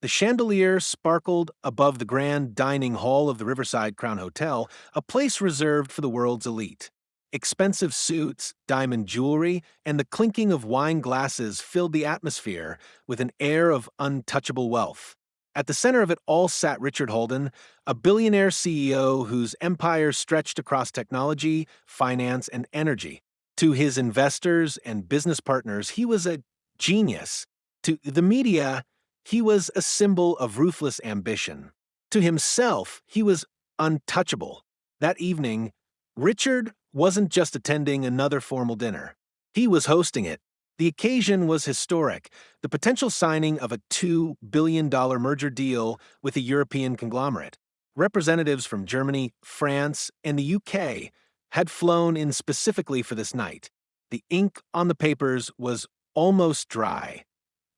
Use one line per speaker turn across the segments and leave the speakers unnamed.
The chandelier sparkled above the grand dining hall of the Riverside Crown Hotel, a place reserved for the world's elite. Expensive suits, diamond jewelry, and the clinking of wine glasses filled the atmosphere with an air of untouchable wealth. At the center of it all sat Richard Holden, a billionaire CEO whose empire stretched across technology, finance, and energy. To his investors and business partners, he was a genius. To the media, he was a symbol of ruthless ambition. To himself, he was untouchable. That evening, Richard wasn't just attending another formal dinner. He was hosting it. The occasion was historic, the potential signing of a $2 billion merger deal with a European conglomerate. Representatives from Germany, France, and the UK had flown in specifically for this night. The ink on the papers was almost dry.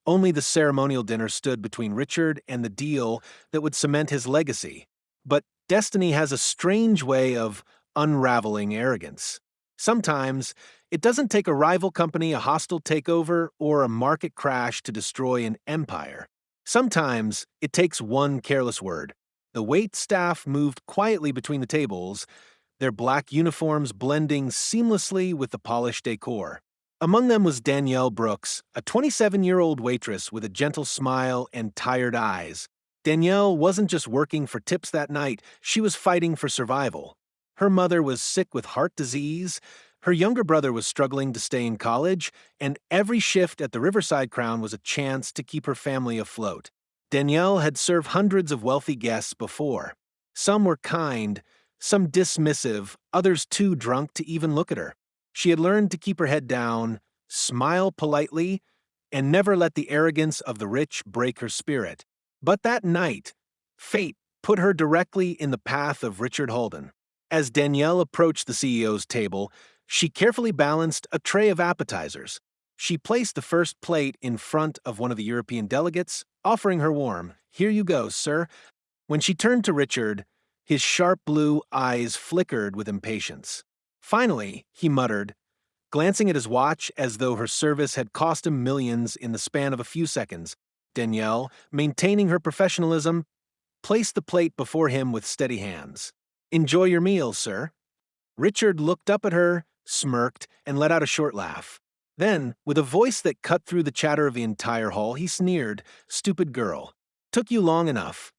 Only the ceremonial dinner stood between Richard and the deal that would cement his legacy. But destiny has a strange way of unraveling arrogance. Sometimes, it doesn't take a rival company, a hostile takeover, or a market crash to destroy an empire. Sometimes, it takes one careless word. The wait staff moved quietly between the tables, their black uniforms blending seamlessly with the polished decor. Among them was Danielle Brooks, a 27-year-old waitress with a gentle smile and tired eyes. Danielle wasn't just working for tips that night, she was fighting for survival. Her mother was sick with heart disease, her younger brother was struggling to stay in college, and every shift at the Riverside Crown was a chance to keep her family afloat. Danielle had served hundreds of wealthy guests before. Some were kind, some dismissive, others too drunk to even look at her. She had learned to keep her head down, smile politely, and never let the arrogance of the rich break her spirit. But that night, fate put her directly in the path of Richard Holden. As Danielle approached the CEO's table, she carefully balanced a tray of appetizers. She placed the first plate in front of one of the European delegates, offering her warm, "Here you go, sir." When she turned to Richard, his sharp blue eyes flickered with impatience. Finally, he muttered, glancing at his watch as though her service had cost him millions in the span of a few seconds. Danielle, maintaining her professionalism, placed the plate before him with steady hands. "Enjoy your meal, sir." Richard looked up at her, smirked, and let out a short laugh. Then, with a voice that cut through the chatter of the entire hall, he sneered, "Stupid girl. Took you long enough."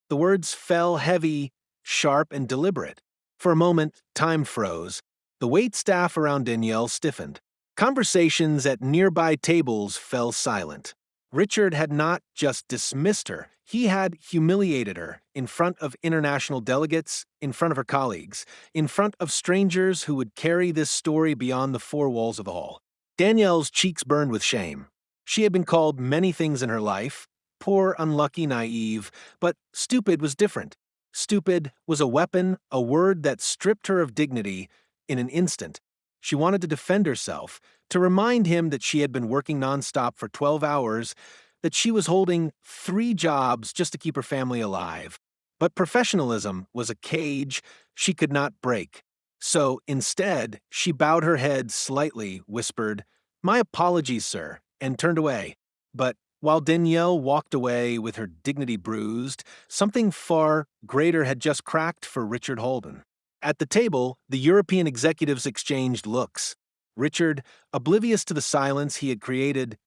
The words fell heavy, sharp, and deliberate. For a moment, time froze. The wait staff around Danielle stiffened. Conversations at nearby tables fell silent. Richard had not just dismissed her, he had humiliated her in front of international delegates, in front of her colleagues, in front of strangers who would carry this story beyond the four walls of the hall. Danielle's cheeks burned with shame. She had been called many things in her life, poor, unlucky, naive, but stupid was different. Stupid was a weapon, a word that stripped her of dignity in an instant. She wanted to defend herself, to remind him that she had been working nonstop for 12 hours, that she was holding 3 jobs just to keep her family alive. But professionalism was a cage she could not break. So instead, she bowed her head slightly, whispered, "My apologies, sir," and turned away. But while Danielle walked away with her dignity bruised, something far greater had just cracked for Richard Holden. At the table, the European executives exchanged looks. Richard, oblivious to the silence he had created,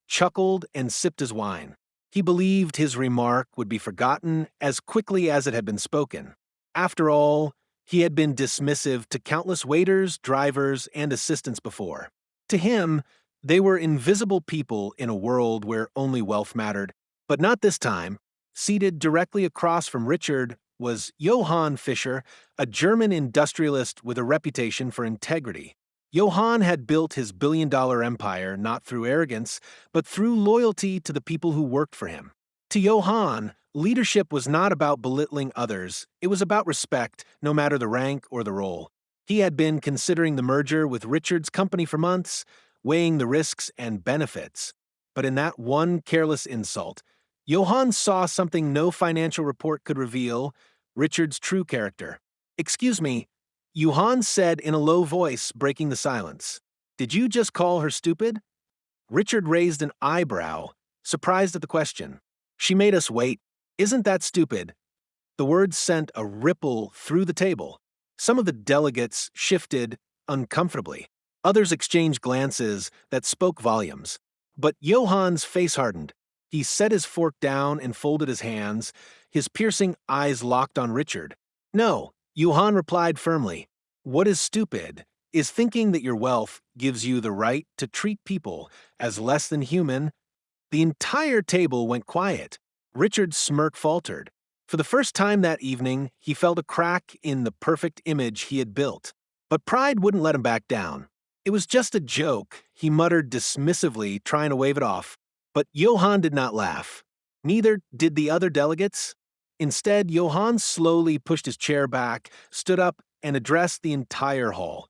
chuckled and sipped his wine. He believed his remark would be forgotten as quickly as it had been spoken. After all, he had been dismissive to countless waiters, drivers, and assistants before. To him, they were invisible people in a world where only wealth mattered. But not this time. Seated directly across from Richard was Johann Fischer, a German industrialist with a reputation for integrity. Johann had built his billion-dollar empire not through arrogance, but through loyalty to the people who worked for him. To Johann, leadership was not about belittling others, it was about respect, no matter the rank or the role. He had been considering the merger with Richard's company for months, weighing the risks and benefits. But in that one careless insult, Johann saw something no financial report could reveal, Richard's true character. "Excuse me," Johann said in a low voice, breaking the silence. "Did you just call her stupid?" Richard raised an eyebrow, surprised at the question. She made us wait. Isn't that stupid? The words sent a ripple through the table. Some of the delegates shifted uncomfortably. Others exchanged glances that spoke volumes. But Johann's face hardened. He set his fork down and folded his hands, his piercing eyes locked on Richard. No, Johann replied firmly. What is stupid is thinking that your wealth gives you the right to treat people as less than human. The entire table went quiet. Richard's smirk faltered. For the first time that evening, he felt a crack in the perfect image he had built. But pride wouldn't let him back down. It was just a joke, he muttered dismissively, trying to wave it off. But Johann did not laugh. Neither did the other delegates. Instead, Johann slowly pushed his chair back, stood up, and addressed the entire hall.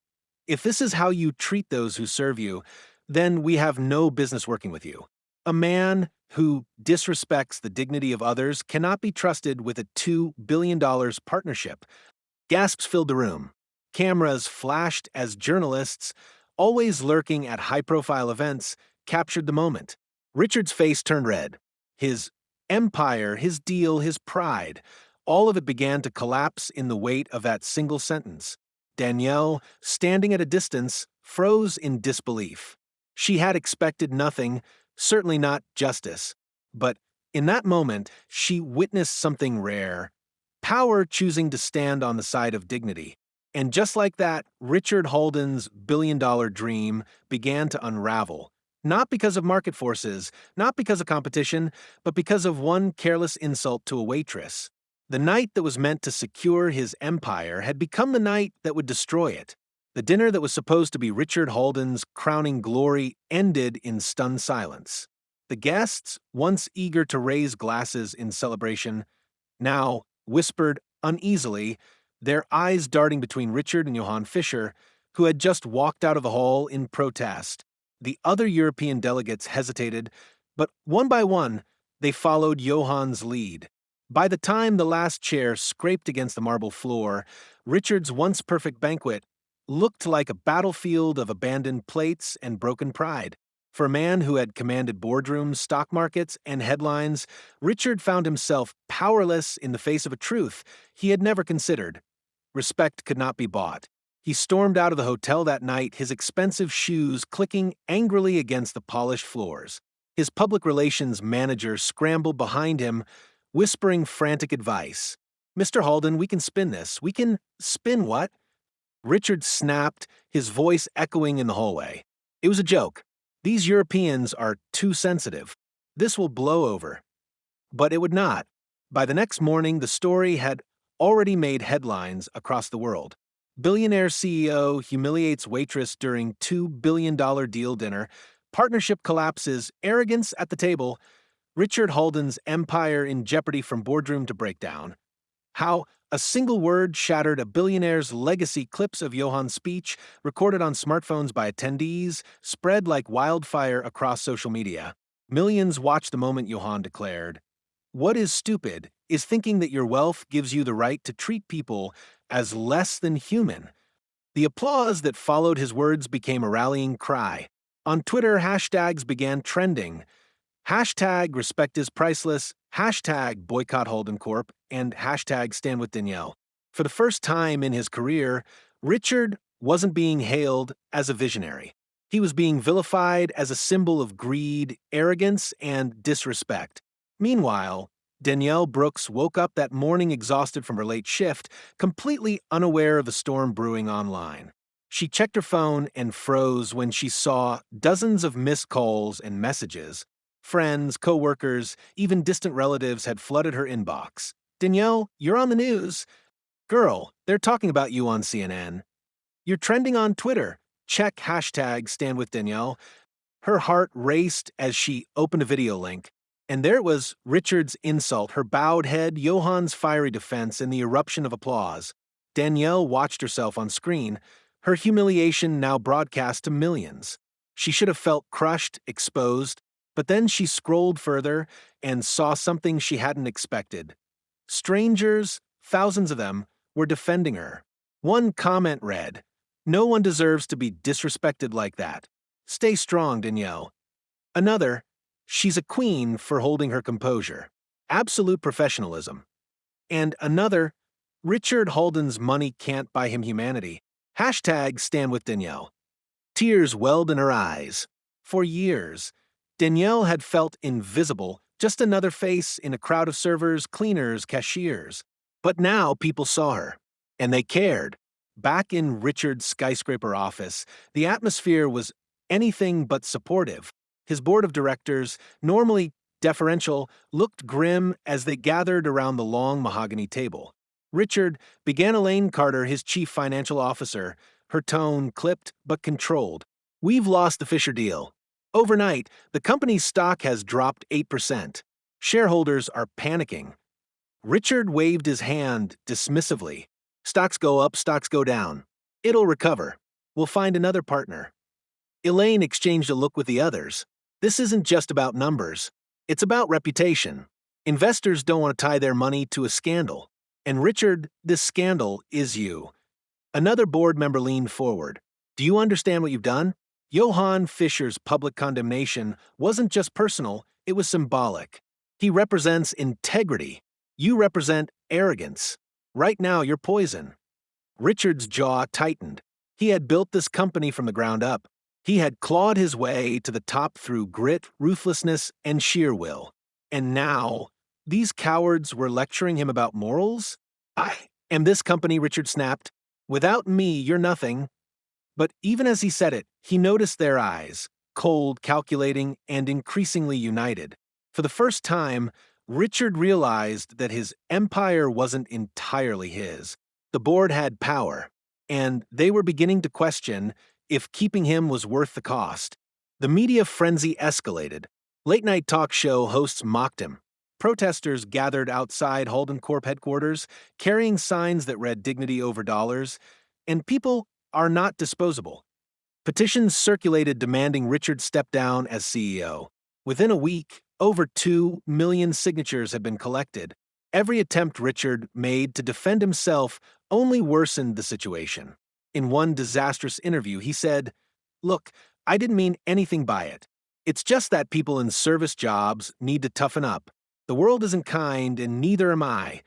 If this is how you treat those who serve you, then we have no business working with you. A man who disrespects the dignity of others cannot be trusted with a $2 billion partnership. Gasps filled the room. Cameras flashed as journalists, always lurking at high-profile events, captured the moment. Richard's face turned red. His empire, his deal, his pride, all of it began to collapse in the weight of that single sentence. Danielle, standing at a distance, froze in disbelief. She had expected nothing, certainly not justice. But in that moment, she witnessed something rare. Power choosing to stand on the side of dignity. And just like that, Richard Halden's billion-dollar dream began to unravel. Not because of market forces, not because of competition, but because of one careless insult to a waitress. The night that was meant to secure his empire had become the night that would destroy it. The dinner that was supposed to be Richard Halden's crowning glory ended in stunned silence. The guests, once eager to raise glasses in celebration, now whispered uneasily, their eyes darting between Richard and Johann Fischer, who had just walked out of the hall in protest. The other European delegates hesitated, but one by one, they followed Johann's lead. By the time the last chair scraped against the marble floor, Richard's once perfect banquet looked like a battlefield of abandoned plates and broken pride. For a man who had commanded boardrooms, stock markets, and headlines, Richard found himself powerless in the face of a truth he had never considered. Respect could not be bought. He stormed out of the hotel that night, his expensive shoes clicking angrily against the polished floors. His public relations manager scrambled behind him, whispering frantic advice. "Mr. Halden, we can spin this. We can spin what?" Richard snapped, his voice echoing in the hallway. It was a joke. These Europeans are too sensitive. This will blow over. But it would not. By the next morning, the story had already made headlines across the world. Billionaire CEO humiliates waitress during $2 billion deal dinner. Partnership collapses. Arrogance at the table. Richard Halden's empire in jeopardy from boardroom to breakdown. How a single word shattered a billionaire's legacy. Clips of Johann's speech, recorded on smartphones by attendees, spread like wildfire across social media. Millions watched the moment Johann declared, "What is stupid is thinking that your wealth gives you the right to treat people as less than human." The applause that followed his words became a rallying cry. On Twitter, hashtags began trending. Hashtag respect is priceless, hashtag boycott Halden Corp, and hashtag stand with Danielle. For the first time in his career, Richard wasn't being hailed as a visionary. He was being vilified as a symbol of greed, arrogance, and disrespect. Meanwhile, Danielle Brooks woke up that morning exhausted from her late shift, completely unaware of the storm brewing online. She checked her phone and froze when she saw dozens of missed calls and messages. Friends, co-workers, even distant relatives had flooded her inbox. "Danielle, you're on the news." "Girl, they're talking about you on CNN." "You're trending on Twitter. Check hashtag stand with Danielle." Her heart raced as she opened a video link. And there was Richard's insult, her bowed head, Johann's fiery defense, and the eruption of applause. Danielle watched herself on screen, her humiliation now broadcast to millions. She should have felt crushed, exposed, but then she scrolled further and saw something she hadn't expected. Strangers, thousands of them, were defending her. One comment read, "No one deserves to be disrespected like that. Stay strong, Danielle." Another, "She's a queen for holding her composure." absolute professionalism. And another, Richard Halden's money can't buy him humanity. Hashtag stand with Danielle. Tears welled in her eyes. For years, Danielle had felt invisible, just another face in a crowd of servers, cleaners, cashiers. But now people saw her, and they cared. Back in Richard's skyscraper office, the atmosphere was anything but supportive. His board of directors, normally deferential, looked grim as they gathered around the long mahogany table. Richard began Elaine Carter, his chief financial officer, her tone clipped but controlled. "We've lost the Fisher deal. Overnight, the company's stock has dropped 8%. Shareholders are panicking." Richard waved his hand dismissively. "Stocks go up, stocks go down. It'll recover. We'll find another partner." Elaine exchanged a look with the others. "This isn't just about numbers. It's about reputation. Investors don't want to tie their money to a scandal. And Richard, this scandal is you." Another board member leaned forward. "Do you understand what you've done?" Johann Fischer's public condemnation wasn't just personal, it was symbolic. He represents integrity. You represent arrogance. Right now, you're poison. Richard's jaw tightened. He had built this company from the ground up. He had clawed his way to the top through grit, ruthlessness, and sheer will. And now, these cowards were lecturing him about morals? "I am this company," Richard snapped. "Without me, you're nothing." But even as he said it, he noticed their eyes, cold, calculating, and increasingly united. For the first time, Richard realized that his empire wasn't entirely his. The board had power, and they were beginning to question if keeping him was worth the cost. The media frenzy escalated. Late-night talk show hosts mocked him. Protesters gathered outside Halden Corp headquarters, carrying signs that read "Dignity over dollars," and people are not disposable. Petitions circulated demanding Richard step down as CEO. Within a week, over 2 million signatures had been collected. Every attempt Richard made to defend himself only worsened the situation. In one disastrous interview, he said, "Look, I didn't mean anything by it. It's just that people in service jobs need to toughen up. The world isn't kind, and neither am I."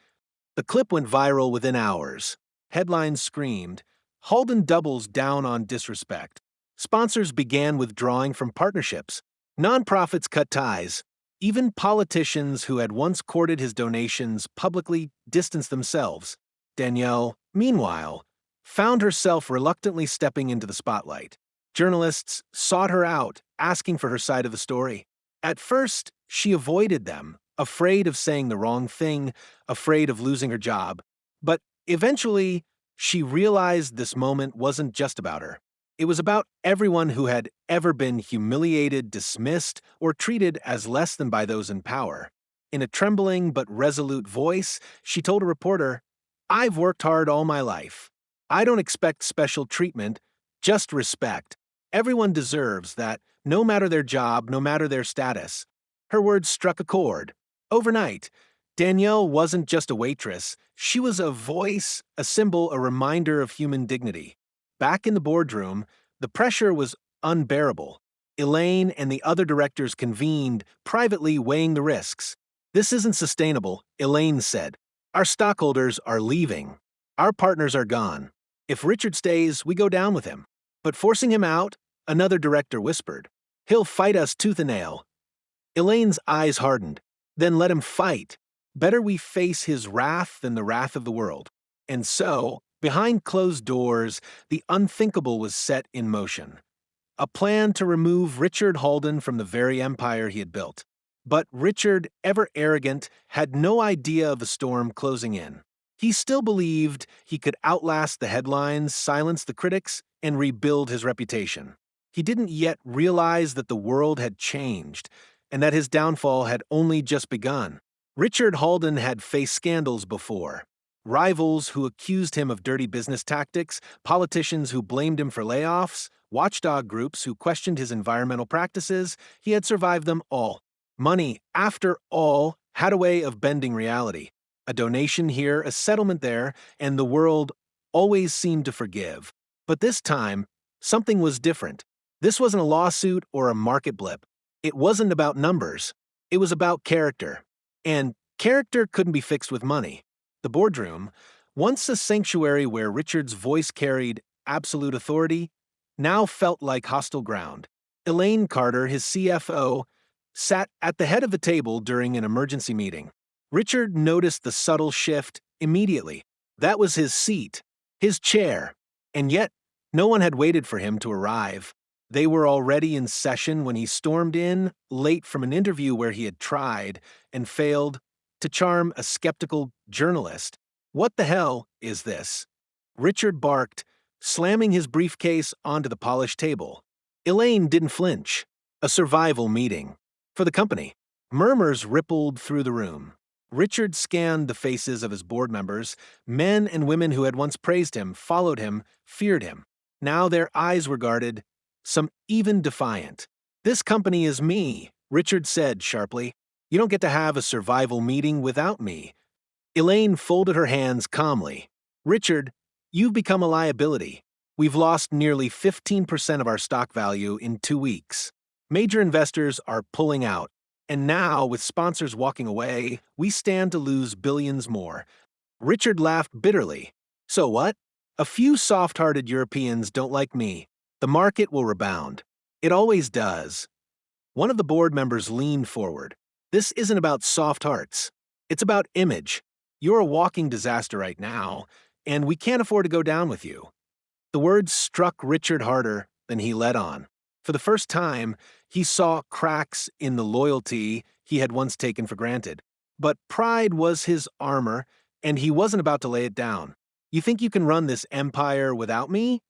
The clip went viral within hours. Headlines screamed, "Halden doubles down on disrespect." Sponsors began withdrawing from partnerships. Nonprofits cut ties. Even politicians who had once courted his donations publicly distanced themselves. Danielle, meanwhile, found herself reluctantly stepping into the spotlight. Journalists sought her out, asking for her side of the story. At first, she avoided them, afraid of saying the wrong thing, afraid of losing her job. But eventually, she realized this moment wasn't just about her. It was about everyone who had ever been humiliated, dismissed, or treated as less than by those in power. In a trembling but resolute voice, she told a reporter, "I've worked hard all my life. I don't expect special treatment, just respect. Everyone deserves that, no matter their job, no matter their status." Her words struck a chord. Overnight, Danielle wasn't just a waitress. She was a voice, a symbol, a reminder of human dignity. Back in the boardroom, the pressure was unbearable. Elaine and the other directors convened, privately weighing the risks. "This isn't sustainable," Elaine said. "Our stockholders are leaving. Our partners are gone. If Richard stays, we go down with him. But forcing him out," another director whispered, "he'll fight us tooth and nail." Elaine's eyes hardened. "Then let him fight. Better we face his wrath than the wrath of the world." And so, behind closed doors, the unthinkable was set in motion. A plan to remove Richard Halden from the very empire he had built. But Richard, ever arrogant, had no idea of the storm closing in. He still believed he could outlast the headlines, silence the critics, and rebuild his reputation. He didn't yet realize that the world had changed, and that his downfall had only just begun. Richard Halden had faced scandals before. Rivals who accused him of dirty business tactics, politicians who blamed him for layoffs, watchdog groups who questioned his environmental practices, he had survived them all. Money, after all, had a way of bending reality. A donation here, a settlement there, and the world always seemed to forgive. But this time, something was different. This wasn't a lawsuit or a market blip. It wasn't about numbers. It was about character. And Character couldn't be fixed with money. The boardroom, once a sanctuary where Richard's voice carried absolute authority, now felt like hostile ground. Elaine Carter, his CFO, sat at the head of the table during an emergency meeting. Richard noticed the subtle shift immediately. That was his seat, his chair, and yet no one had waited for him to arrive. They were already in session when he stormed in, late from an interview where he had tried and failed to charm a skeptical journalist. "What the hell is this?" Richard barked, slamming his briefcase onto the polished table. Elaine didn't flinch. A survival meeting. For the company. Murmurs rippled through the room. Richard scanned the faces of his board members. Men and women who had once praised him, followed him, feared him. Now their eyes were guarded, some even defiant. "This company is me," Richard said sharply. "You don't get to have a survival meeting without me." Elaine folded her hands calmly. "Richard, you've become a liability. We've lost nearly 15% of our stock value in 2 weeks. Major investors are pulling out. And now, with sponsors walking away, we stand to lose billions more." Richard laughed bitterly. "So what? A few soft-hearted Europeans don't like me. The market will rebound. It always does." One of the board members leaned forward. "This isn't about soft hearts. It's about image. You're a walking disaster right now, and we can't afford to go down with you." The words struck Richard harder than he let on. For the first time, he saw cracks in the loyalty he had once taken for granted. But pride was his armor, and he wasn't about to lay it down. "You think you can run this empire without me?"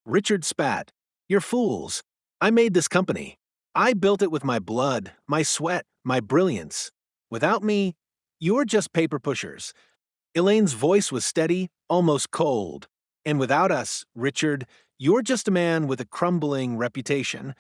Richard spat. "You're fools. I made this company. I built it with my blood, my sweat, my brilliance. Without me, you're just paper pushers." Elaine's voice was steady, almost cold. "And without us, Richard, you're just a man with a crumbling reputation."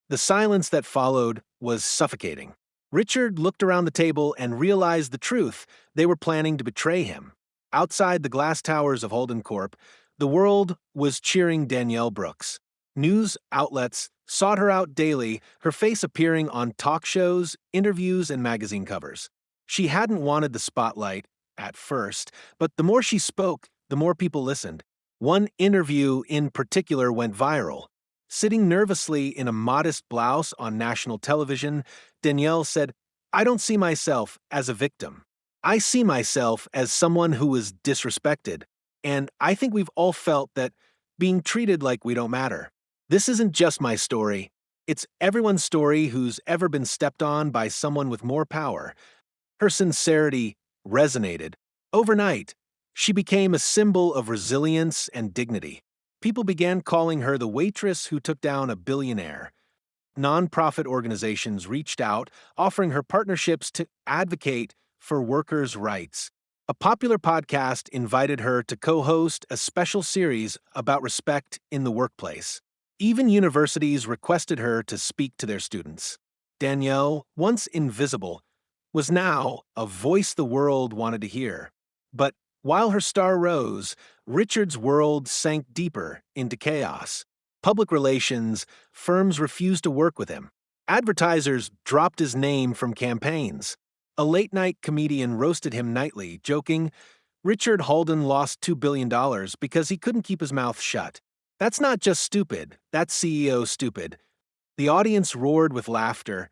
The silence that followed was suffocating. Richard looked around the table and realized the truth. They were planning to betray him. Outside the glass towers of Holden Corp, the world was cheering Danielle Brooks. News outlets sought her out daily, her face appearing on talk shows, interviews, and magazine covers. She hadn't wanted the spotlight at first, but the more she spoke, the more people listened. One interview in particular went viral. Sitting nervously in a modest blouse on national television, Danielle said, "I don't see myself as a victim. I see myself as someone who was disrespected. And I think we've all felt that, being treated like we don't matter. This isn't just my story. It's everyone's story who's ever been stepped on by someone with more power." Her sincerity resonated. Overnight, she became a symbol of resilience and dignity. People began calling her the waitress who took down a billionaire. Nonprofit organizations reached out, offering her partnerships to advocate for workers' rights. A popular podcast invited her to co-host a special series about respect in the workplace. Even universities requested her to speak to their students. Danielle, once invisible, was now a voice the world wanted to hear. But while her star rose, Richard's world sank deeper into chaos. Public relations firms refused to work with him. Advertisers dropped his name from campaigns. A late-night comedian roasted him nightly, joking, "Richard Halden lost $2 billion because he couldn't keep his mouth shut. That's not just stupid, that's CEO stupid." The audience roared with laughter,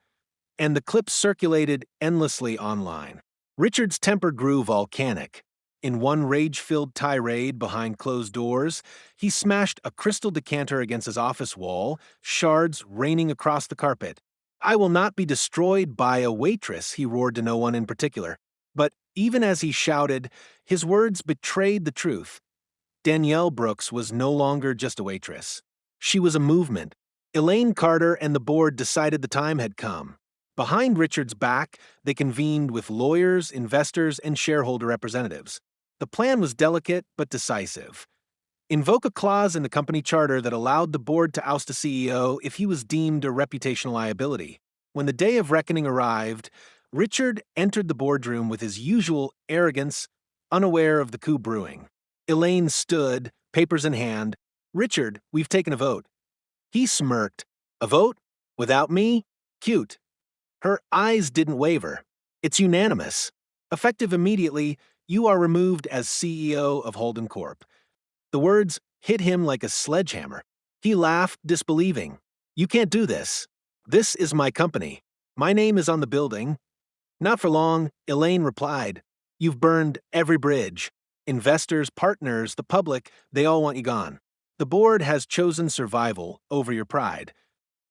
and the clips circulated endlessly online. Richard's temper grew volcanic. In one rage-filled tirade behind closed doors, he smashed a crystal decanter against his office wall, shards raining across the carpet. "I will not be destroyed by a waitress," he roared to no one in particular. But even as he shouted, his words betrayed the truth. Danielle Brooks was no longer just a waitress. She was a movement. Elaine Carter and the board decided the time had come. Behind Richard's back, they convened with lawyers, investors, and shareholder representatives. The plan was delicate but decisive. Invoke a clause in the company charter that allowed the board to oust a CEO if he was deemed a reputational liability. When the day of reckoning arrived, Richard entered the boardroom with his usual arrogance, unaware of the coup brewing. Elaine stood, papers in hand. "Richard, we've taken a vote." He smirked. "A vote? Without me? Cute." Her eyes didn't waver. "It's unanimous." Effective immediately, you are removed as CEO of Holden Corp. The words hit him like a sledgehammer. He laughed, disbelieving. You can't do this. This is my company. My name is on the building. Not for long, Elaine replied. You've burned every bridge. Investors, partners, the public, they all want you gone. The board has chosen survival over your pride.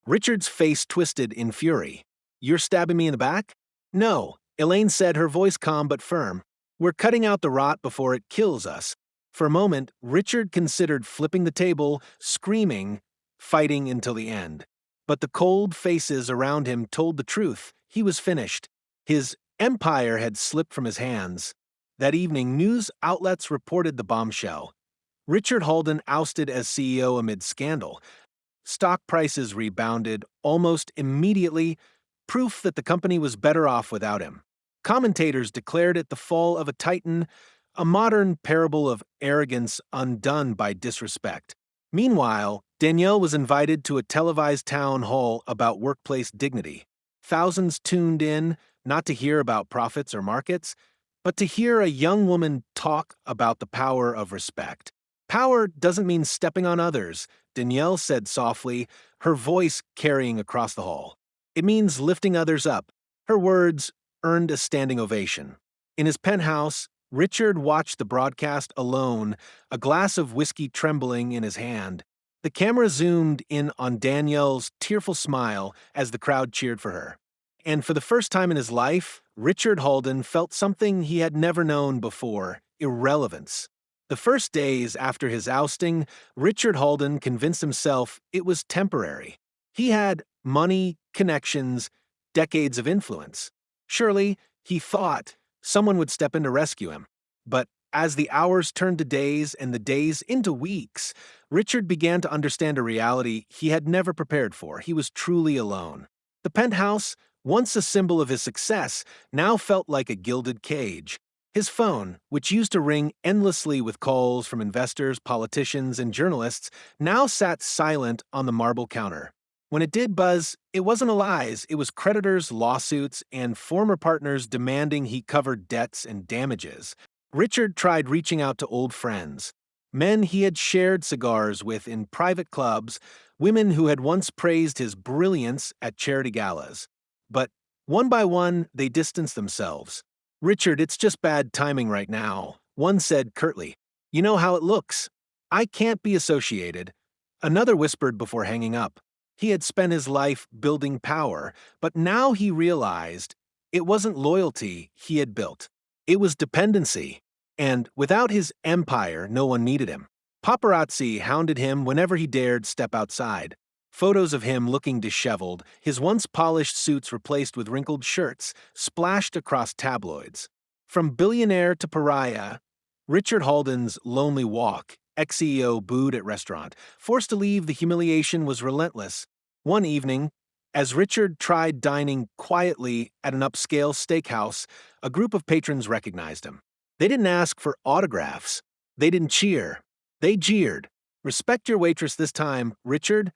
Richard's face twisted in fury. You're stabbing me in the back? No, Elaine said, her voice calm but firm. We're cutting out the rot before it kills us. For a moment, Richard considered flipping the table, screaming, fighting until the end. But the cold faces around him told the truth. He was finished. His empire had slipped from his hands. That evening, news outlets reported the bombshell. Richard Holden ousted as CEO amid scandal. Stock prices rebounded almost immediately, proof that the company was better off without him. Commentators declared it the fall of a titan, a modern parable of arrogance undone by disrespect. Meanwhile, Danielle was invited to a televised town hall about workplace dignity. Thousands tuned in, not to hear about profits or markets, but to hear a young woman talk about the power of respect. Power doesn't mean stepping on others, Danielle said softly, her voice carrying across the hall. It means lifting others up. Her words earned a standing ovation. In his penthouse, Richard watched the broadcast alone, a glass of whiskey trembling in his hand. The camera zoomed in on Danielle's tearful smile as the crowd cheered for her. And for the first time in his life, Richard Holden felt something he had never known before: irrelevance. The first days after his ousting, Richard Holden convinced himself it was temporary. He had money, connections, decades of influence. Surely, he thought, someone would step in to rescue him. But as the hours turned to days and the days into weeks, Richard began to understand a reality he had never prepared for. He was truly alone. The penthouse, once a symbol of his success, now felt like a gilded cage. His phone, which used to ring endlessly with calls from investors, politicians, and journalists, now sat silent on the marble counter. When it did buzz, it wasn't a lies, it was creditors, lawsuits, and former partners demanding he cover debts and damages. Richard tried reaching out to old friends, men he had shared cigars with in private clubs, women who had once praised his brilliance at charity galas. But one by one, they distanced themselves. Richard, it's just bad timing right now, one said curtly. You know how it looks. I can't be associated. Another whispered before hanging up. He had spent his life building power, but now he realized it wasn't loyalty he had built. It was dependency. And without his empire, no one needed him. Paparazzi hounded him whenever he dared step outside. Photos of him looking disheveled, his once polished suits replaced with wrinkled shirts, splashed across tabloids. From billionaire to pariah, Richard Holden's lonely walk, ex-CEO booed at restaurant, forced to leave, the humiliation was relentless. One evening, as Richard tried dining quietly at an upscale steakhouse, a group of patrons recognized him. They didn't ask for autographs. They didn't cheer. They jeered. Respect your waitress this time, Richard.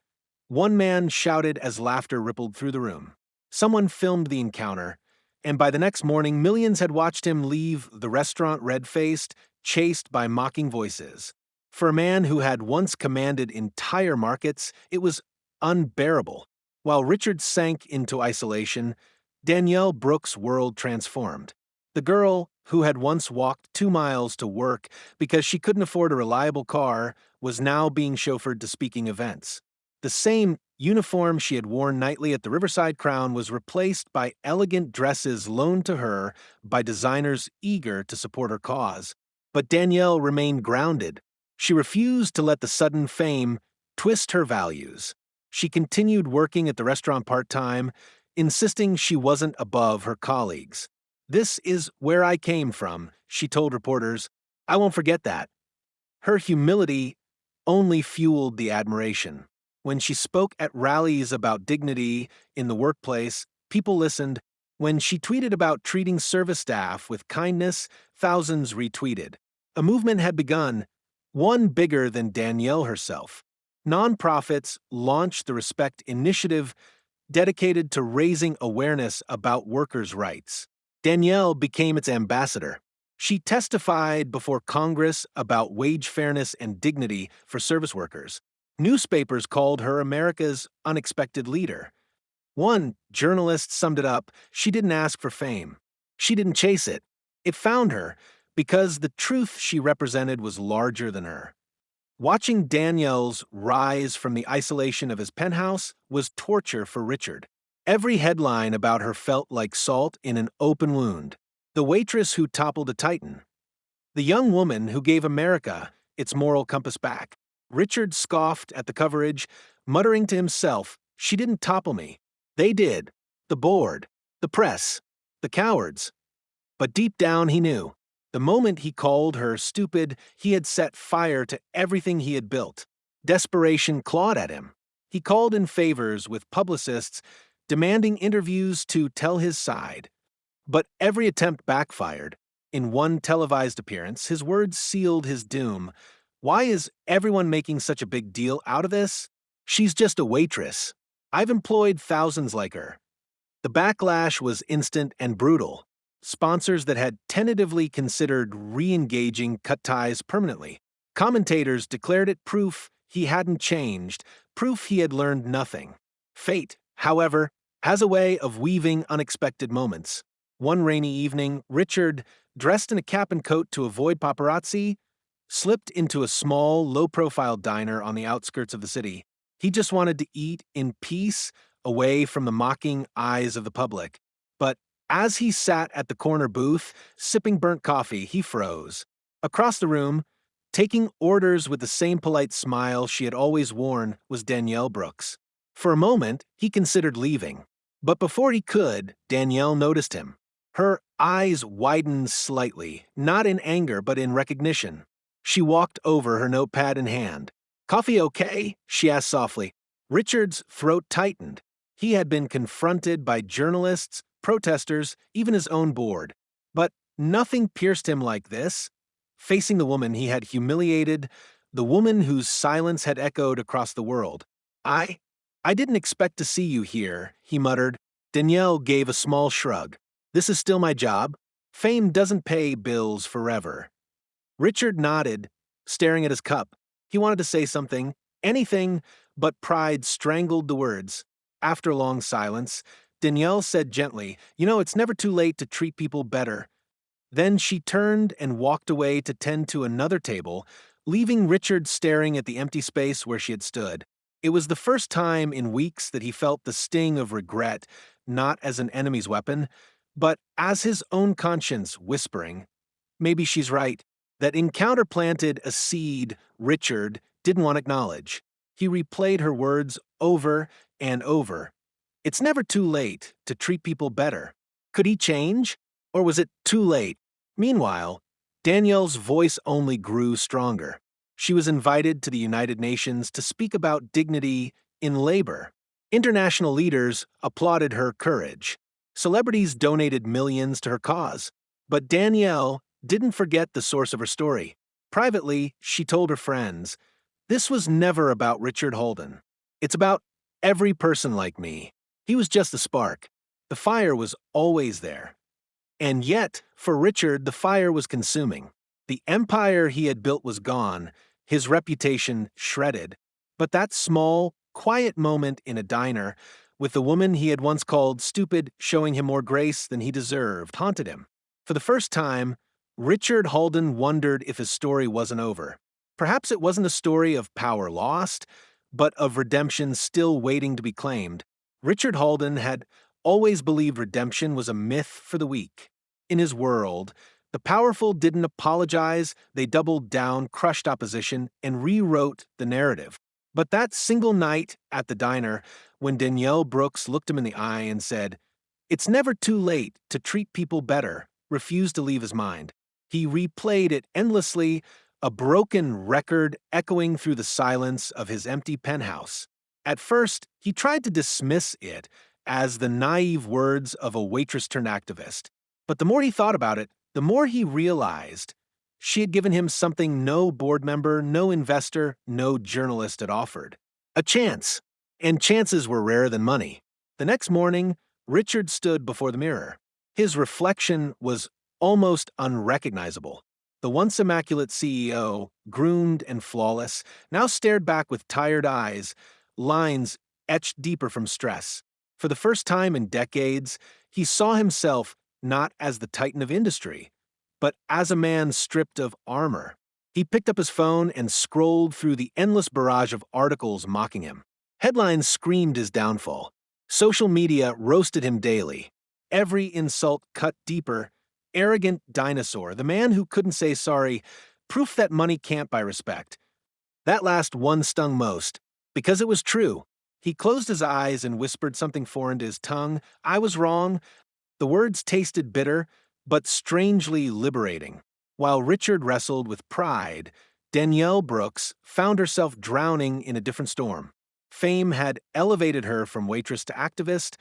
One man shouted as laughter rippled through the room. Someone filmed the encounter, and by the next morning, millions had watched him leave the restaurant red-faced, chased by mocking voices. For a man who had once commanded entire markets, it was unbearable. While Richard sank into isolation, Danielle Brooks' world transformed. The girl who had once walked 2 miles to work because she couldn't afford a reliable car was now being chauffeured to speaking events. The same uniform she had worn nightly at the Riverside Crown was replaced by elegant dresses loaned to her by designers eager to support her cause. But Danielle remained grounded. She refused to let the sudden fame twist her values. She continued working at the restaurant part-time, insisting she wasn't above her colleagues. This is where I came from, she told reporters. I won't forget that. Her humility only fueled the admiration. When she spoke at rallies about dignity in the workplace, people listened. When she tweeted about treating service staff with kindness, thousands retweeted. A movement had begun, one bigger than Danielle herself. Nonprofits launched the Respect Initiative, dedicated to raising awareness about workers' rights. Danielle became its ambassador. She testified before Congress about wage fairness and dignity for service workers. Newspapers called her America's unexpected leader. One journalist summed it up: she didn't ask for fame. She didn't chase it. It found her because the truth she represented was larger than her. Watching Danielle's rise from the isolation of his penthouse was torture for Richard. Every headline about her felt like salt in an open wound. The waitress who toppled a titan. The young woman who gave America its moral compass back. Richard scoffed at the coverage, muttering to himself, "She didn't topple me. They did. The board. The press. The cowards." But deep down he knew. The moment he called her stupid, he had set fire to everything he had built. Desperation clawed at him. He called in favors with publicists, demanding interviews to tell his side. But every attempt backfired. In one televised appearance, his words sealed his doom. "Why is everyone making such a big deal out of this? She's just a waitress. I've employed thousands like her." The backlash was instant and brutal. Sponsors that had tentatively considered re-engaging cut ties permanently. Commentators declared it proof he hadn't changed, proof he had learned nothing. Fate, however, has a way of weaving unexpected moments. One rainy evening, Richard, dressed in a cap and coat to avoid paparazzi, slipped into a small, low-profile diner on the outskirts of the city. He just wanted to eat in peace, away from the mocking eyes of the public. But as he sat at the corner booth, sipping burnt coffee, he froze. Across the room, taking orders with the same polite smile she had always worn, was Danielle Brooks. For a moment, he considered leaving. But before he could, Danielle noticed him. Her eyes widened slightly, not in anger but in recognition. She walked over, her notepad in hand. "Coffee okay?" she asked softly. Richard's throat tightened. He had been confronted by journalists, protesters, even his own board. But nothing pierced him like this. Facing the woman he had humiliated, the woman whose silence had echoed across the world. I didn't expect to see you here," he muttered. Danielle gave a small shrug. "This is still my job. Fame doesn't pay bills forever." Richard nodded, staring at his cup. He wanted to say something, anything, but pride strangled the words. After a long silence, Danielle said gently, "It's never too late to treat people better." Then she turned and walked away to tend to another table, leaving Richard staring at the empty space where she had stood. It was the first time in weeks that he felt the sting of regret, not as an enemy's weapon, but as his own conscience whispering, "Maybe she's right." That encounter planted a seed Richard didn't want to acknowledge. He replayed her words over and over. It's never too late to treat people better. Could he change? Or was it too late? Meanwhile, Danielle's voice only grew stronger. She was invited to the United Nations to speak about dignity in labor. International leaders applauded her courage. Celebrities donated millions to her cause. But Danielle didn't forget the source of her story. Privately, she told her friends, "This was never about Richard Holden. It's about every person like me. He was just the spark. The fire was always there." And yet, for Richard, the fire was consuming. The empire he had built was gone, his reputation shredded. But that small, quiet moment in a diner, with the woman he had once called stupid showing him more grace than he deserved, haunted him. For the first time, Richard Holden wondered if his story wasn't over. Perhaps it wasn't a story of power lost, but of redemption still waiting to be claimed. Richard Holden had always believed redemption was a myth for the weak. In his world, the powerful didn't apologize, they doubled down, crushed opposition, and rewrote the narrative. But that single night at the diner, when Danielle Brooks looked him in the eye and said, "It's never too late to treat people better," refused to leave his mind. He replayed it endlessly, a broken record echoing through the silence of his empty penthouse. At first, he tried to dismiss it as the naive words of a waitress-turned-activist. But the more he thought about it, the more he realized she had given him something no board member, no investor, no journalist had offered. A chance. And chances were rarer than money. The next morning, Richard stood before the mirror. His reflection was almost unrecognizable. The once immaculate CEO, groomed and flawless, now stared back with tired eyes, lines etched deeper from stress. For the first time in decades, he saw himself not as the titan of industry, but as a man stripped of armor. He picked up his phone and scrolled through the endless barrage of articles mocking him. Headlines screamed his downfall. Social media roasted him daily. Every insult cut deeper. Arrogant dinosaur, the man who couldn't say sorry, proof that money can't buy respect. That last one stung most, because it was true. He closed his eyes and whispered something foreign to his tongue. I was wrong. The words tasted bitter, but strangely liberating. While Richard wrestled with pride, Danielle Brooks found herself drowning in a different storm. Fame had elevated her from waitress to activist,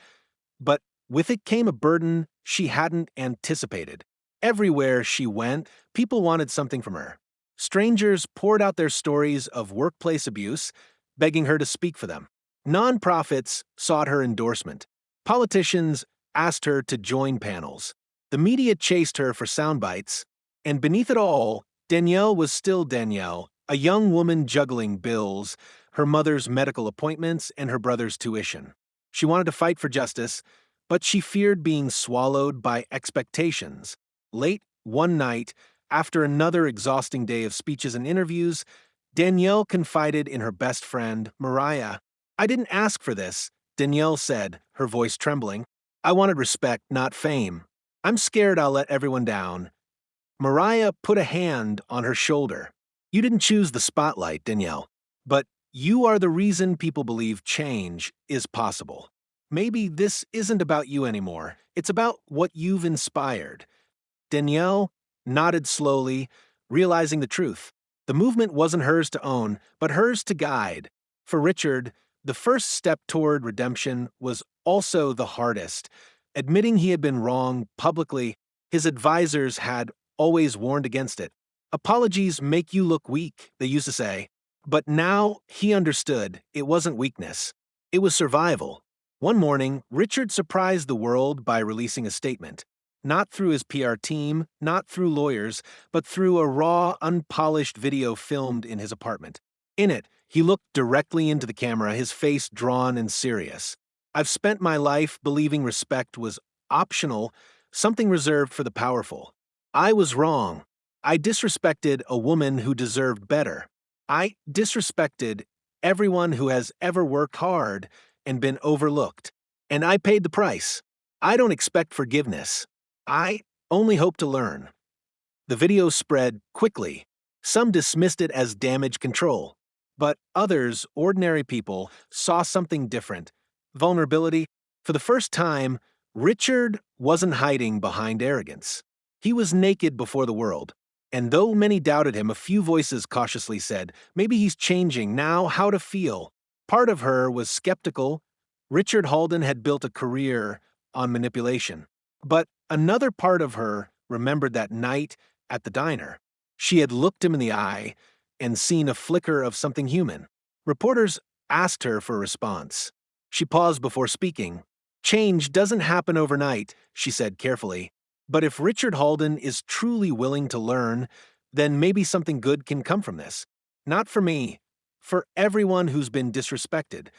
but with it came a burden she hadn't anticipated. Everywhere she went, people wanted something from her. Strangers poured out their stories of workplace abuse, begging her to speak for them. Nonprofits sought her endorsement. Politicians asked her to join panels. The media chased her for sound bites, and beneath it all, Danielle was still Danielle, a young woman juggling bills, her mother's medical appointments, and her brother's tuition. She wanted to fight for justice, but she feared being swallowed by expectations. Late one night, after another exhausting day of speeches and interviews, Danielle confided in her best friend, Mariah. I didn't ask for this, Danielle said, her voice trembling. I wanted respect, not fame. I'm scared I'll let everyone down. Mariah put a hand on her shoulder. You didn't choose the spotlight, Danielle, but you are the reason people believe change is possible. Maybe this isn't about you anymore. It's about what you've inspired. Danielle nodded slowly, realizing the truth. The movement wasn't hers to own, but hers to guide. For Richard, the first step toward redemption was also the hardest. Admitting he had been wrong publicly, his advisors had always warned against it. Apologies make you look weak, they used to say. But now he understood it wasn't weakness. It was survival. One morning, Richard surprised the world by releasing a statement. Not through his PR team, not through lawyers, but through a raw, unpolished video filmed in his apartment. In it, he looked directly into the camera, his face drawn and serious. I've spent my life believing respect was optional, something reserved for the powerful. I was wrong. I disrespected a woman who deserved better. I disrespected everyone who has ever worked hard and been overlooked. And I paid the price. I don't expect forgiveness. I only hope to learn. The video spread quickly. Some dismissed it as damage control. But others, ordinary people, saw something different. Vulnerability. For the first time, Richard wasn't hiding behind arrogance. He was naked before the world. And though many doubted him, a few voices cautiously said, maybe he's changing now how to feel. Part of her was skeptical. Richard Halden had built a career on manipulation. But another part of her remembered that night at the diner. She had looked him in the eye and seen a flicker of something human. Reporters asked her for a response. She paused before speaking. Change doesn't happen overnight, she said carefully. But if Richard Halden is truly willing to learn, then maybe something good can come from this. Not for me, for everyone who's been disrespected.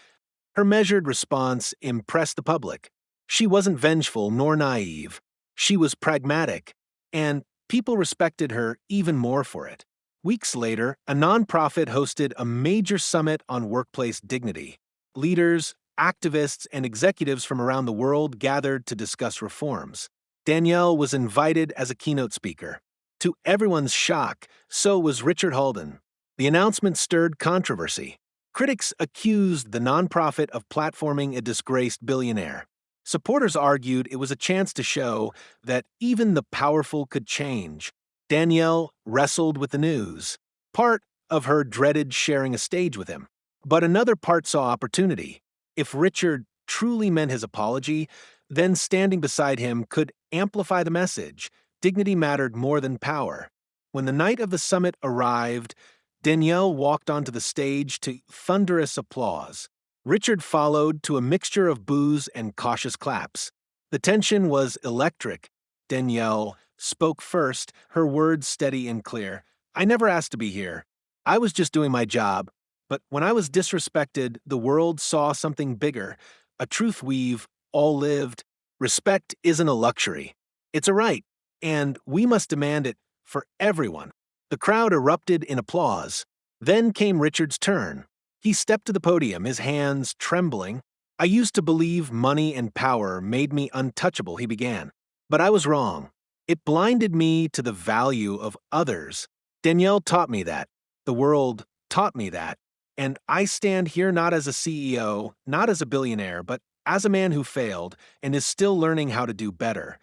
Her measured response impressed the public. She wasn't vengeful nor naive. She was pragmatic, and people respected her even more for it. Weeks later, a nonprofit hosted a major summit on workplace dignity. Leaders, activists, and executives from around the world gathered to discuss reforms. Danielle was invited as a keynote speaker. To everyone's shock, so was Richard Halden. The announcement stirred controversy. Critics accused the nonprofit of platforming a disgraced billionaire. Supporters argued it was a chance to show that even the powerful could change. Danielle wrestled with the news. Part of her dreaded sharing a stage with him. But another part saw opportunity. If Richard truly meant his apology, then standing beside him could amplify the message. Dignity mattered more than power. When the night of the summit arrived, Danielle walked onto the stage to thunderous applause. Richard followed to a mixture of boos and cautious claps. The tension was electric. Danielle spoke first, her words steady and clear. I never asked to be here. I was just doing my job. But when I was disrespected, the world saw something bigger. A truth we've all lived. Respect isn't a luxury. It's a right. And we must demand it for everyone. The crowd erupted in applause. Then came Richard's turn. He stepped to the podium, his hands trembling. I used to believe money and power made me untouchable, he began. But I was wrong. It blinded me to the value of others. Danielle taught me that. The world taught me that. And I stand here not as a CEO, not as a billionaire, but as a man who failed and is still learning how to do better.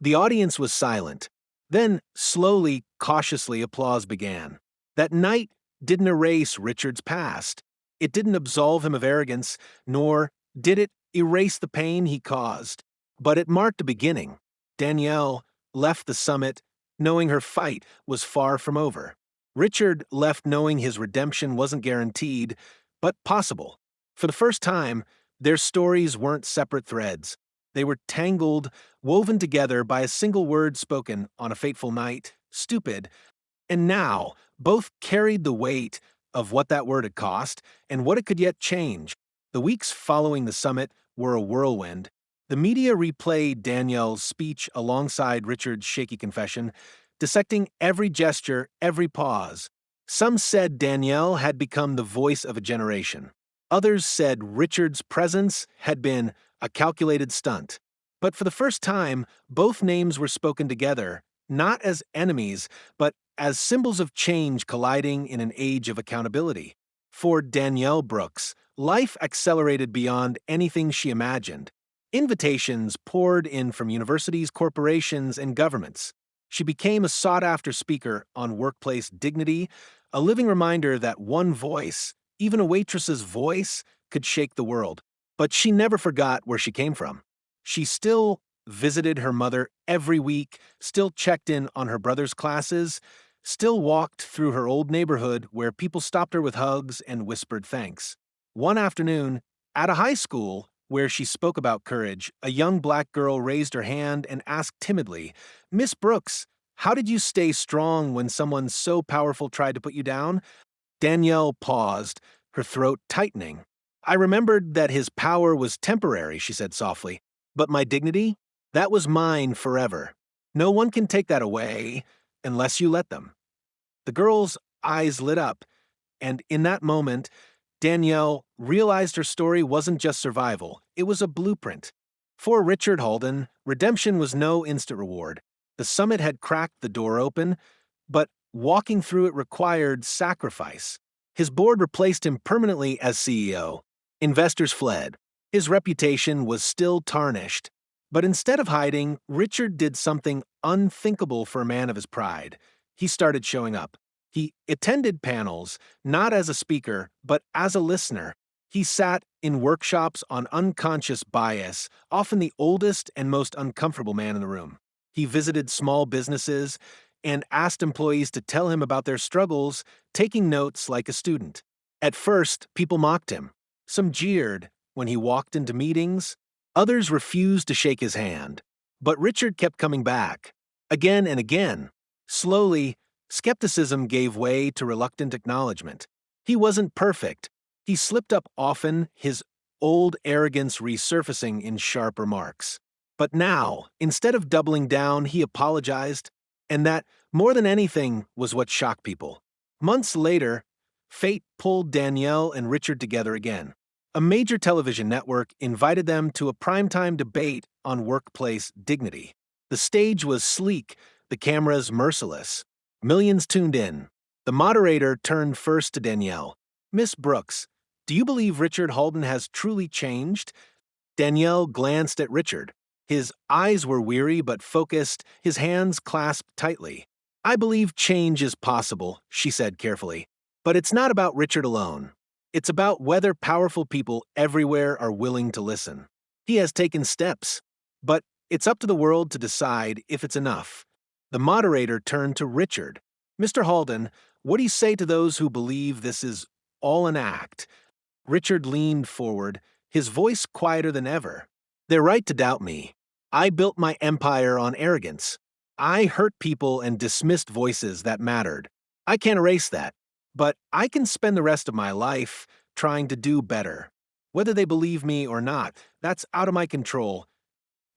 The audience was silent. Then, slowly, cautiously, applause began. That night didn't erase Richard's past. It didn't absolve him of arrogance, nor did it erase the pain he caused. But it marked a beginning. Danielle left the summit knowing her fight was far from over. Richard left knowing his redemption wasn't guaranteed, but possible. For the first time, their stories weren't separate threads. They were tangled, woven together by a single word spoken on a fateful night, stupid. And now, both carried the weight of what that word had cost and what it could yet change. The weeks following the summit were a whirlwind. The media replayed Danielle's speech alongside Richard's shaky confession, dissecting every gesture, every pause. Some said Danielle had become the voice of a generation. Others said Richard's presence had been a calculated stunt. But for the first time, both names were spoken together, not as enemies, but as symbols of change colliding in an age of accountability. For Danielle Brooks, life accelerated beyond anything she imagined. Invitations poured in from universities, corporations, and governments. She became a sought-after speaker on workplace dignity, a living reminder that one voice, even a waitress's voice, could shake the world. But she never forgot where she came from. She still visited her mother every week, still checked in on her brother's classes, still walked through her old neighborhood where people stopped her with hugs and whispered thanks. One afternoon, at a high school where she spoke about courage, a young black girl raised her hand and asked timidly, "Miss Brooks, how did you stay strong when someone so powerful tried to put you down?" Danielle paused, her throat tightening. "I remembered that his power was temporary," she said softly. "But my dignity? That was mine forever. No one can take that away unless you let them." The girl's eyes lit up, and in that moment, Danielle realized her story wasn't just survival, it was a blueprint. For Richard Halden, redemption was no instant reward. The summit had cracked the door open, but walking through it required sacrifice. His board replaced him permanently as CEO. Investors fled. His reputation was still tarnished. But instead of hiding, Richard did something unthinkable for a man of his pride. He started showing up. He attended panels, not as a speaker, but as a listener. He sat in workshops on unconscious bias, often the oldest and most uncomfortable man in the room. He visited small businesses and asked employees to tell him about their struggles, taking notes like a student. At first, people mocked him. Some jeered when he walked into meetings. Others refused to shake his hand. But Richard kept coming back, again and again. Slowly, skepticism gave way to reluctant acknowledgement. He wasn't perfect. He slipped up often, his old arrogance resurfacing in sharp remarks. But now, instead of doubling down, he apologized. And that, more than anything, was what shocked people. Months later, fate pulled Danielle and Richard together again. A major television network invited them to a primetime debate on workplace dignity. The stage was sleek, the cameras merciless. Millions tuned in. The moderator turned first to Danielle. "Miss Brooks, do you believe Richard Halden has truly changed?" Danielle glanced at Richard. His eyes were weary but focused, his hands clasped tightly. "I believe change is possible," she said carefully. "But it's not about Richard alone. It's about whether powerful people everywhere are willing to listen. He has taken steps, but it's up to the world to decide if it's enough." The moderator turned to Richard. "Mr. Halden, what do you say to those who believe this is all an act?" Richard leaned forward, his voice quieter than ever. "They're right to doubt me. I built my empire on arrogance. I hurt people and dismissed voices that mattered. I can't erase that, but I can spend the rest of my life trying to do better. Whether they believe me or not, that's out of my control.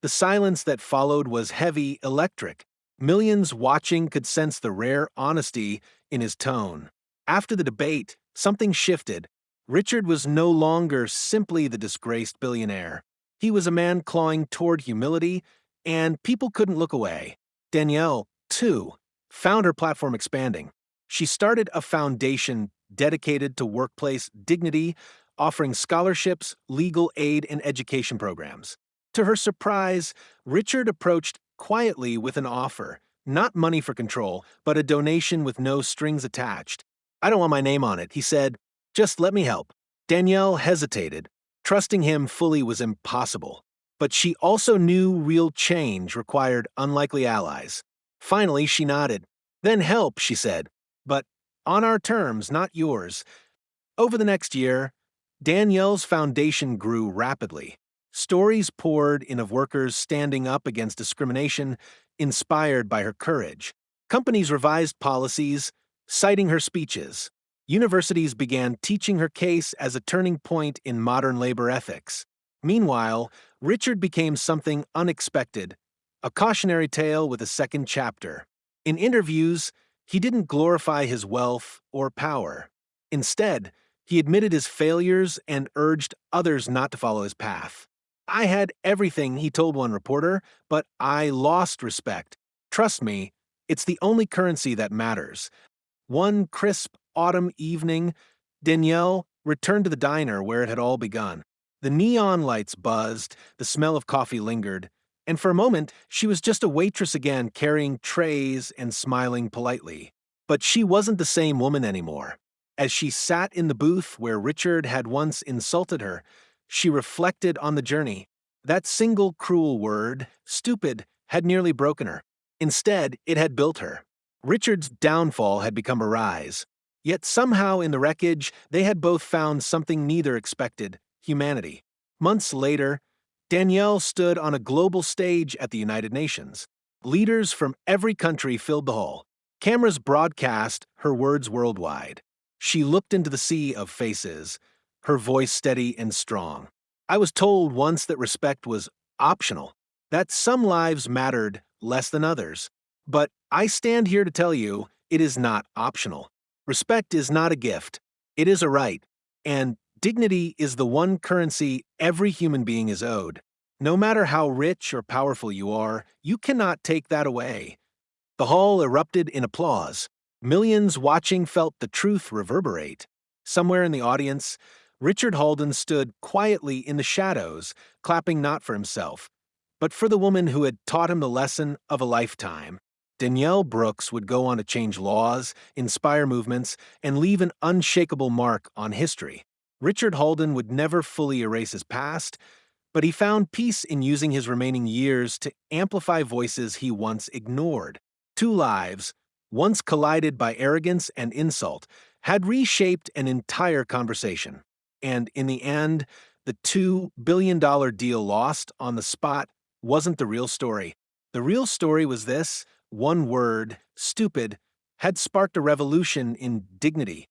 The silence that followed was heavy, electric. Millions watching could sense the rare honesty in his tone. After the debate, something shifted. Richard was no longer simply the disgraced billionaire. He was a man clawing toward humility, and people couldn't look away. Danielle, too, found her platform expanding. She started a foundation dedicated to workplace dignity, offering scholarships, legal aid, and education programs. To her surprise, Richard approached quietly with an offer, not money for control, but a donation with no strings attached. I don't want my name on it, he said. Just let me help. Danielle hesitated. Trusting him fully was impossible. But she also knew real change required unlikely allies. Finally, she nodded. Then help, she said. But on our terms, not yours. Over the next year, Danielle's foundation grew rapidly. Stories poured in of workers standing up against discrimination, inspired by her courage. Companies revised policies, citing her speeches. Universities began teaching her case as a turning point in modern labor ethics. Meanwhile, Richard became something unexpected, a cautionary tale with a second chapter. In interviews, he didn't glorify his wealth or power. Instead, he admitted his failures and urged others not to follow his path. I had everything, he told one reporter, but I lost respect. Trust me, it's the only currency that matters. One crisp autumn evening, Danielle returned to the diner where it had all begun. The neon lights buzzed, the smell of coffee lingered, and for a moment she was just a waitress again, carrying trays and smiling politely. But she wasn't the same woman anymore. As she sat in the booth where Richard had once insulted her, she reflected on the journey. That single cruel word, stupid, had nearly broken her. Instead, it had built her. Richard's downfall had become a rise. Yet somehow in the wreckage, they had both found something neither expected: humanity. Months later, Danielle stood on a global stage at the United Nations. Leaders from every country filled the hall. Cameras broadcast her words worldwide. She looked into the sea of faces, her voice steady and strong. I was told once that respect was optional, that some lives mattered less than others. But I stand here to tell you it is not optional. Respect is not a gift, it is a right. And dignity is the one currency every human being is owed. No matter how rich or powerful you are, you cannot take that away. The hall erupted in applause. Millions watching felt the truth reverberate. Somewhere in the audience, Richard Halden stood quietly in the shadows, clapping not for himself, but for the woman who had taught him the lesson of a lifetime. Danielle Brooks would go on to change laws, inspire movements, and leave an unshakable mark on history. Richard Halden would never fully erase his past, but he found peace in using his remaining years to amplify voices he once ignored. Two lives, once collided by arrogance and insult, had reshaped an entire conversation. And in the end, the $2 billion deal lost on the spot wasn't the real story. The real story was this: one word, stupid, had sparked a revolution in dignity.